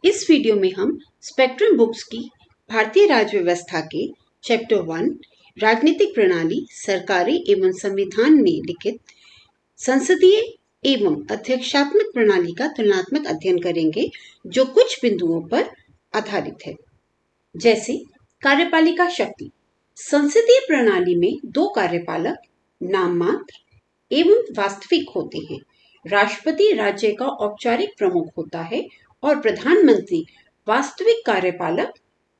इस वीडियो में हम स्पेक्ट्रम बुक्स की भारतीय राज्य व्यवस्था के चैप्टर 1 राजनीतिक प्रणाली, सरकारी एवं संविधान में लिखित संसदीय एवं अध्यक्षात्मक प्रणाली का तुलनात्मक अध्ययन करेंगे, जो कुछ बिंदुओं पर आधारित है। जैसे कार्यपालिका शक्ति। संसदीय प्रणाली में दो कार्यपालक नाम मात्र एवं वास्तविक होते हैं। राष्ट्रपति राज्य का औपचारिक प्रमुख होता है और प्रधानमंत्री वास्तविक कार्यपालक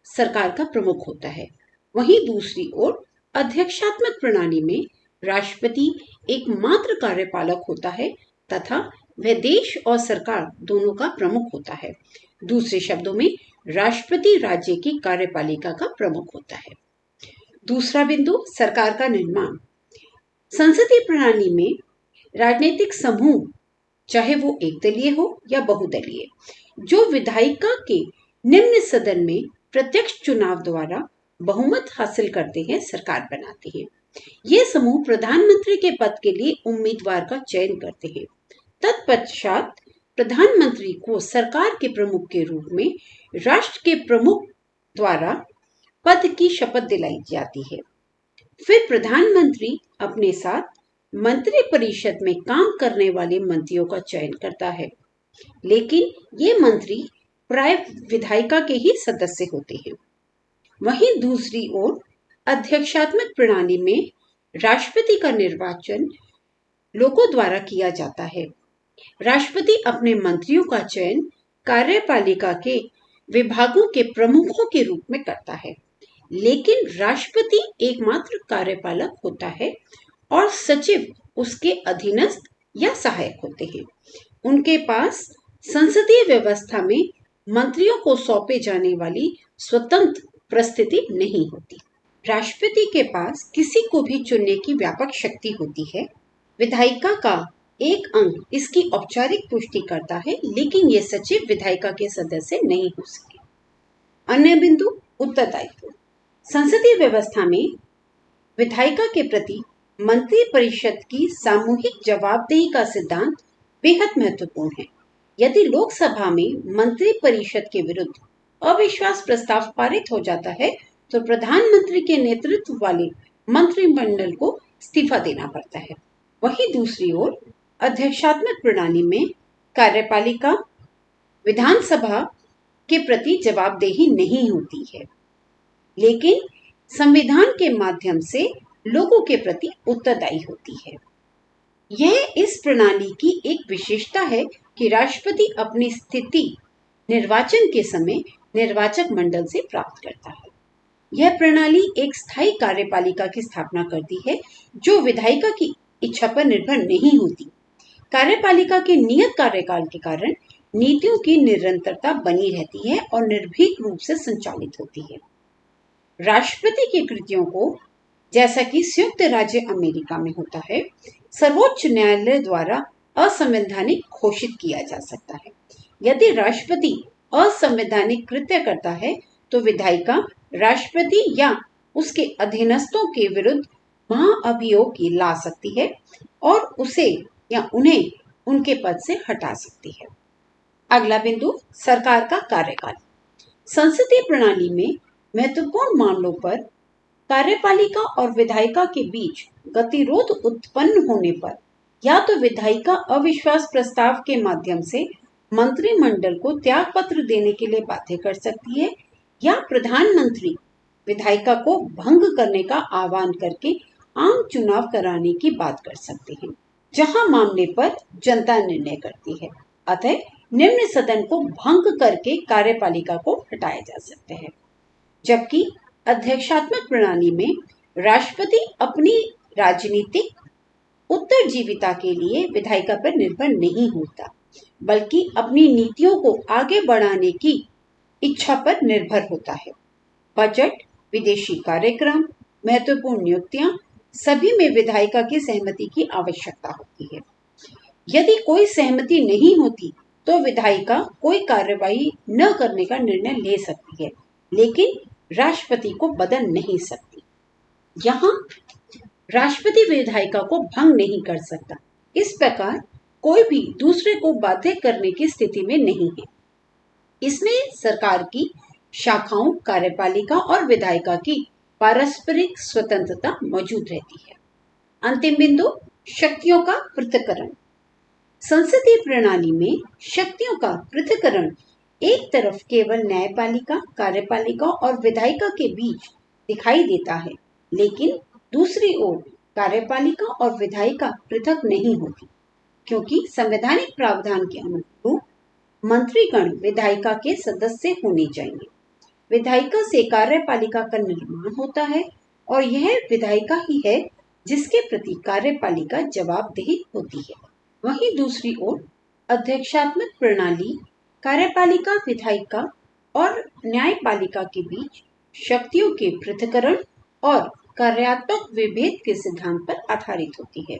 सरकार का प्रमुख होता है। वहीं दूसरी ओर अध्यक्षात्मक प्रणाली में राष्ट्रपति एकमात्र कार्यपालक होता है तथा वह देश और सरकार दोनों का प्रमुख होता है। दूसरे शब्दों में राष्ट्रपति राज्य की कार्यपालिका का प्रमुख होता है। दूसरा बिंदु, सरकार का निर्माण। संसदीय प्रणाली में राजनीतिक समूह, चाहे वो एकदलीय हो या बहुदलीय, जो विधायिका के निम्न सदन में प्रत्यक्ष चुनाव द्वारा बहुमत हासिल करते हैं, सरकार बनाते हैं। ये समूह प्रधानमंत्री के पद के लिए उम्मीदवार का चयन करते हैं। तत्पश्चात प्रधानमंत्री को सरकार के प्रमुख के रूप में राष्ट्र के प्रमुख द्वारा पद की शपथ दिलाई जाती है। फिर प्रधानमंत्री अपने साथ मंत्री परिषद में काम करने वाले मंत्रियों का चयन करता है, लेकिन ये मंत्री प्राय विधायिका के ही सदस्य होते हैं। वहीं दूसरी ओर अध्यक्षात्मक प्रणाली में राष्ट्रपति का निर्वाचन लोगों द्वारा किया जाता है। राष्ट्रपति अपने मंत्रियों का चयन कार्यपालिका के विभागों के प्रमुखों के रूप में करता है, लेकिन राष्ट्रपति एकमात्र कार्यपालक होता है और सचिव उसके अधीनस्थ या सहायक होते हैं। उनके पास संसदीय व्यवस्था में मंत्रियों को सौंपे जाने वाली स्वतंत्र परिस्थिति नहीं होती। राष्ट्रपति के पास किसी को भी चुनने की व्यापक शक्ति होती है। विधायिका का एक अंग इसकी औपचारिक पुष्टि करता है, लेकिन ये सचिव विधायिका के सदस्य नहीं हो सके। अन्य बिंदु, उत्तरदायित्व। संसदीय व्यवस्था में विधायिका के प्रति मंत्री परिषद की सामूहिक जवाबदेही का सिद्धांत बेहद महत्वपूर्ण है। यदि लोकसभा में मंत्री परिषद के विरुद्ध अविश्वास प्रस्ताव पारित हो जाता है, तो प्रधानमंत्री के नेतृत्व वाले मंत्रिमंडल को इस्तीफा देना पड़ता है। वहीं दूसरी ओर अध्यक्षात्मक प्रणाली में कार्यपालिका विधानसभा के प्रति जवाबदेही नहीं होती है, लेकिन संविधान के माध्यम से लोगों के प्रति उत्तरदायी होती है। यह इस प्रणाली की एक विशेषता है कि राष्ट्रपति अपनी स्थिति निर्वाचन के समय निर्वाचक मंडल से प्राप्त करता है। यह प्रणाली एक स्थायी कार्यपालिका की स्थापना करती है, जो विधायिका की इच्छा पर निर्भर नहीं होती। कार्यपालिका के नियत कार्यकाल के कारण नीतियों की निरंतरता बनी रहती है और निर्भीक रूप से संचालित होती है। राष्ट्रपति की कृतियों को, जैसा कि संयुक्त राज्य अमेरिका में होता है, सर्वोच्च न्यायालय द्वारा असंवैधानिक घोषित किया जा सकता है। यदि राष्ट्रपति असंवैधानिक कृत्य करता है, तो विधायिका राष्ट्रपति या उसके अधीनस्थों के विरुद्ध महाअभियोग ला सकती है और उसे या उन्हें उनके पद से हटा सकती है। अगला बिंदु, सरकार का कार्यकाल। संसदीय प्रणाली में महत्वपूर्ण मामलों पर कार्यपालिका और विधायिका के बीच गतिरोध उत्पन्न होने पर या तो विधायिका अविश्वास प्रस्ताव के माध्यम से मंत्रिमंडल को त्याग पत्र देने के लिए बाध्य कर सकती है, या प्रधानमंत्री विधायिका को भंग करने का आह्वान करके आम चुनाव कराने की बात कर सकते हैं, जहां मामले पर जनता निर्णय करती है। अतः निम्न सदन को भंग करके कार्यपालिका को हटाया जा सकता है। जबकि अध्यक्षात्मक प्रणाली में राष्ट्रपति अपनी राजनीतिक उत्तरजीविता के लिए विधायिका पर निर्भर नहीं होता, बल्कि अपनी नीतियों को आगे बढ़ाने की इच्छा पर निर्भर होता है। बजट, विदेशी कार्यक्रम, महत्वपूर्ण नियुक्तियां, सभी में विधायिका की सहमति की आवश्यकता होती है। यदि कोई सहमति नहीं होती, तो विधायिका कोई कार्रवाई न करने का निर्णय ले सकती है, लेकिन राष्ट्रपति को बदल नहीं सकती। यहाँ राष्ट्रपति विधायिका को भंग नहीं कर सकता। इस प्रकार कोई भी दूसरे को बाध्य करने की स्थिति में नहीं है। इसमें सरकार की शाखाओं, कार्यपालिका और विधायिका की पारस्परिक स्वतंत्रता मौजूद रहती है। अंतिम बिंदु, शक्तियों का पृथक्करण। संसदीय प्रणाली में शक्तियों का पृथक्करण एक तरफ केवल न्यायपालिका, कार्यपालिका और विधायिका के बीच दिखाई देता है, लेकिन दूसरी ओर कार्यपालिका और विधायिका पृथक नहीं होती, क्योंकि संवैधानिक प्रावधान के अनुरूप मंत्रीगण विधायिका के सदस्य होने चाहिए। विधायिका से कार्यपालिका का निर्माण होता है और यह विधायिका ही है जिसके प्रति कार्यपालिका जवाबदेह होती है। वहीं दूसरी ओर अध्यक्षात्मक प्रणाली कार्यपालिका, विधायिका और न्यायपालिका के बीच शक्तियों के पृथक्करण और कार्यात्मक विभेद के सिद्धांत पर आधारित होती है।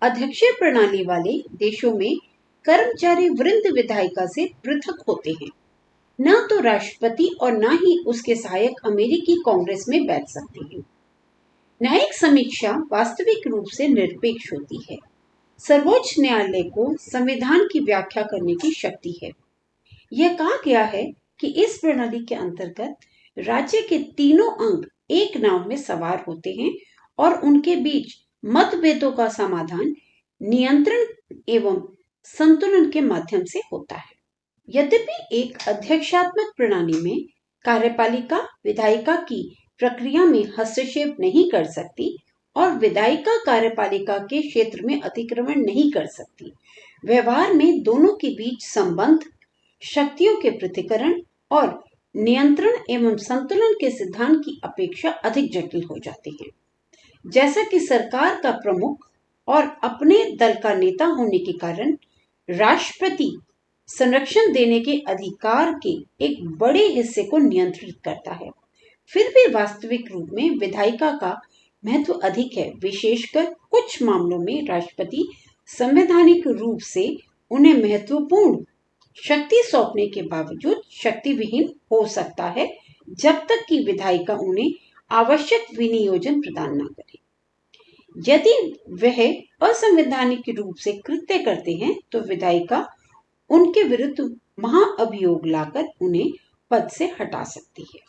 अध्यक्षीय प्रणाली वाले देशों में कर्मचारी वृंद विधायिका से पृथक होते हैं। न तो राष्ट्रपति और न ही उसके सहायक अमेरिकी कांग्रेस में बैठ सकते हैं। न्यायिक समीक्षा वास्तविक रूप से निरपेक्ष होती है। सर्वोच्च न्यायालय को संविधान की व्याख्या करने की शक्ति है। यह कहा गया है कि इस प्रणाली के अंतर्गत राज्य के तीनों अंग एक नाव में सवार होते हैं और उनके बीच मतभेदों का समाधान नियंत्रण एवं संतुलन के माध्यम से होता है। यद्यपि एक अध्यक्षात्मक प्रणाली में कार्यपालिका विधायिका की प्रक्रिया में हस्तक्षेप नहीं कर सकती और विधायिका कार्यपालिका के क्षेत्र में अतिक्रमण नहीं कर सकती, व्यवहार में दोनों के बीच संबंध शक्तियों के पृथक्करण और नियंत्रण एवं संतुलन के सिद्धांत की अपेक्षा अधिक जटिल हो जाते हैं। जैसा कि सरकार का प्रमुख और अपने दल का नेता होने के कारण राष्ट्रपति संरक्षण देने के अधिकार के एक बड़े हिस्से को नियंत्रित करता है, फिर भी वास्तविक रूप में विधायिका का महत्व अधिक है। विशेषकर कुछ मामलों में राष्ट्रपति संवैधानिक रूप से उन्हें महत्वपूर्ण शक्ति सौंपने के बावजूद शक्ति विहीन हो सकता है, जब तक कि विधायिका उन्हें आवश्यक विनियोजन प्रदान न करे। यदि वह असंवैधानिक रूप से कृत्य करते हैं तो विधायिका उनके विरुद्ध महाअभियोग लाकर उन्हें पद से हटा सकती है।